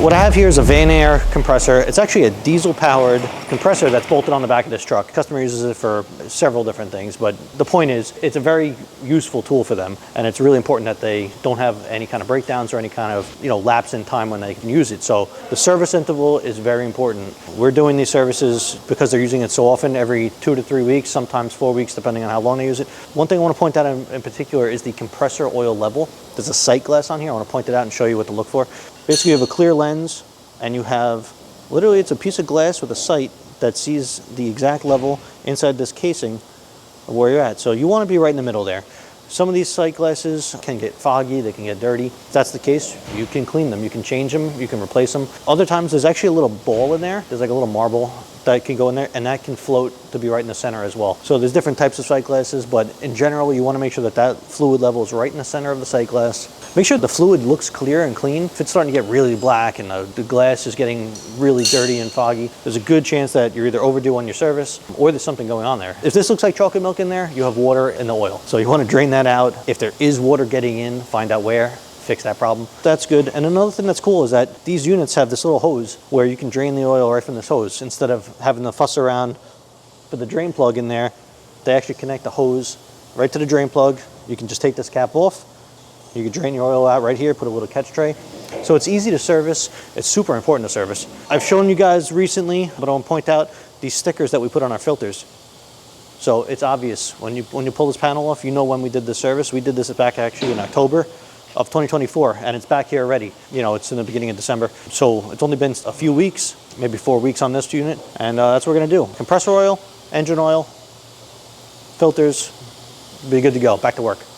what I have here is a Vanair compressor. It's actually a diesel-powered compressor that's bolted on the back of this truck. The customer uses it for several different things, but the point is, it's a very useful tool for them, and it's really important that they don't have any kind of breakdowns or any kind of, lapse in time when they can use it. So the service interval is very important. We're doing these services because they're using it so often, every 2 to 3 weeks, sometimes 4 weeks, depending on how long they use it. One thing I want to point out in particular is the compressor oil level. There's a sight glass on here. I want to point it out and show you what to look for. Basically, you have a clear lens, and you have, literally, it's a piece of glass with a sight that sees the exact level inside this casing of where you're at. So you want to be right in the middle there. Some of these sight glasses can get foggy, they can get dirty. If that's the case, you can clean them, you can change them, you can replace them. Other times, there's actually a little ball in there. There's like a little marble that can go in there, and that can float to be right in the center as well. So there's different types of sight glasses, but in general, you want to make sure that that fluid level is right in the center of the sight glass. Make sure the fluid looks clear and clean. If it's starting to get really black and the glass is getting really dirty and foggy, there's a good chance that you're either overdue on your service or there's something going on there. If this looks like chocolate milk in there, you have water in the oil. So you want to drain that out. If there is water getting in, find out where, fix that problem. That's good. And another thing that's cool is that these units have this little hose where you can drain the oil right from this hose. Instead of having to fuss around for the drain plug in there, they actually connect the hose right to the drain plug. You can just take this cap off. You can drain your oil out right here, put a little catch tray. So it's easy to service. It's super important to service. I've shown you guys recently, but I want to point out these stickers that we put on our filters. So it's obvious when you pull this panel off, you know when we did this service. We did this back actually in October of 2024, and it's back here already. It's in the beginning of December. So it's only been a few weeks, maybe 4 weeks on this unit, and that's what we're gonna do. Compressor oil, engine oil, filters, be good to go, back to work.